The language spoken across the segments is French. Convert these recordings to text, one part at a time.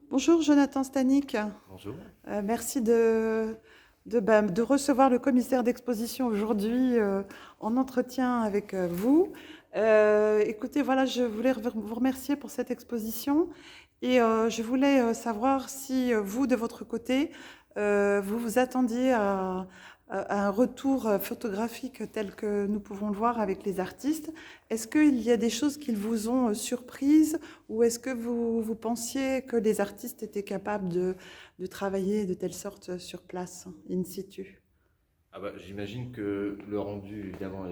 Bonjour Jonathan Stanik. Bonjour. Merci de recevoir le commissaire d'exposition aujourd'hui en entretien avec vous. Écoutez, voilà, je voulais vous remercier pour cette exposition et je voulais savoir si vous, de votre côté, vous vous attendiez à un retour photographique tel que nous pouvons le voir avec les artistes. Est-ce qu'il y a des choses qui vous ont surprises ou est-ce que vous pensiez que les artistes étaient capables de travailler de telle sorte sur place, in situ? Ah bah, j'imagine que le rendu, évidemment,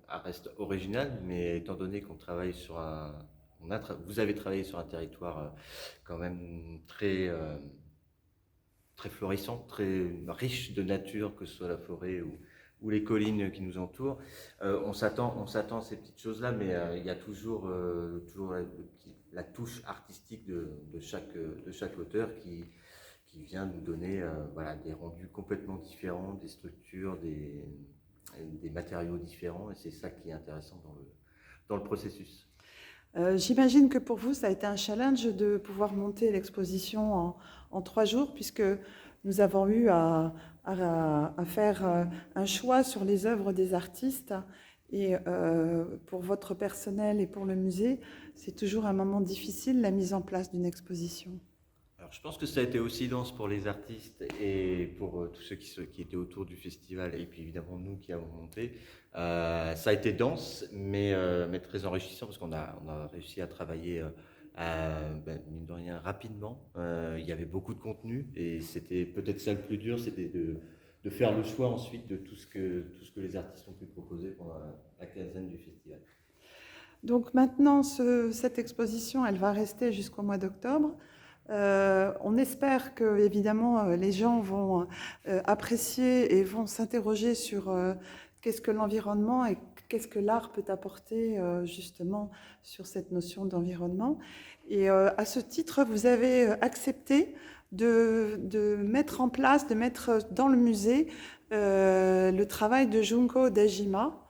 reste original, mais étant donné qu'on travaille sur vous avez travaillé sur un territoire quand même très florissant, très riche de nature, que ce soit la forêt ou les collines qui nous entourent. On s'attend à ces petites choses-là, mais il y a toujours la touche artistique de chaque auteur qui vient nous donner voilà, des rendus complètement différents, des structures, des matériaux différents, et c'est ça qui est intéressant dans le processus. J'imagine que pour vous, ça a été un challenge de pouvoir monter l'exposition en 3 jours, puisque nous avons eu à faire un choix sur les œuvres des artistes. Et pour votre personnel et pour le musée, c'est toujours un moment difficile, la mise en place d'une exposition. Alors, je pense que ça a été aussi dense pour les artistes et pour tous ceux qui étaient autour du festival, et puis évidemment nous qui avons monté. Ça a été dense, mais très enrichissant parce qu'on a réussi à travailler, mine de rien, rapidement. Il y avait beaucoup de contenu et c'était peut-être ça le plus dur, c'était de faire le choix ensuite de tout ce que les artistes ont pu proposer pendant la quinzaine du festival. Donc maintenant, cette exposition, elle va rester jusqu'au mois d'octobre. On espère que, évidemment, les gens vont apprécier et vont s'interroger sur qu'est-ce que l'environnement et qu'est-ce que l'art peut apporter justement sur cette notion d'environnement. Et à ce titre, vous avez accepté de mettre en place, de mettre dans le musée le travail de Junko Dajima,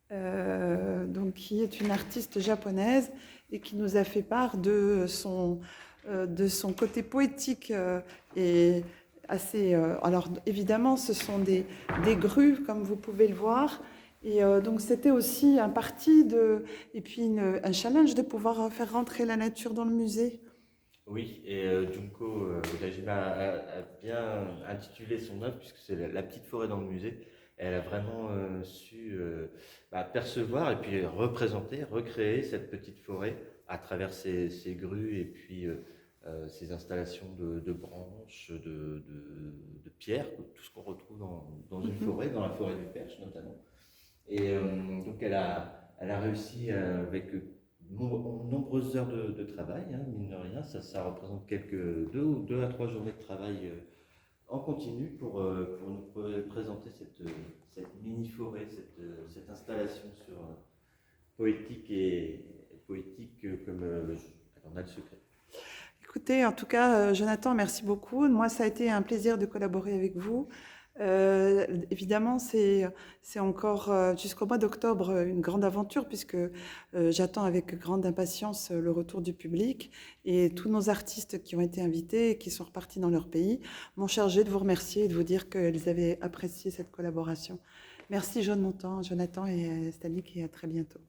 donc, qui est une artiste japonaise et qui nous a fait part de son côté poétique et assez. Alors évidemment, ce sont des grues, comme vous pouvez le voir. Et donc c'était aussi un parti et puis un challenge de pouvoir faire rentrer la nature dans le musée. Oui, et Junko Dajima a bien intitulé son œuvre, puisque c'est la petite forêt dans le musée. Elle a vraiment su percevoir et puis représenter, recréer cette petite forêt à travers ses grues et puis ses installations de branches, de pierres, tout ce qu'on retrouve dans une Mhm. forêt, dans la forêt du Perche notamment. Et donc elle a réussi avec nombreuses heures de travail, hein, mine de rien. Ça représente deux à trois journées de travail en continu pour nous présenter cette mini-forêt, cette installation poétique comme on a le secret. Écoutez, en tout cas, Jonathan, merci beaucoup. Moi, ça a été un plaisir de collaborer avec vous. Évidemment, c'est encore jusqu'au mois d'octobre une grande aventure puisque j'attends avec grande impatience le retour du public et tous nos artistes qui ont été invités et qui sont repartis dans leur pays m'ont chargé de vous remercier et de vous dire qu'ils avaient apprécié cette collaboration. Merci Jonathan et Stanik et à très bientôt.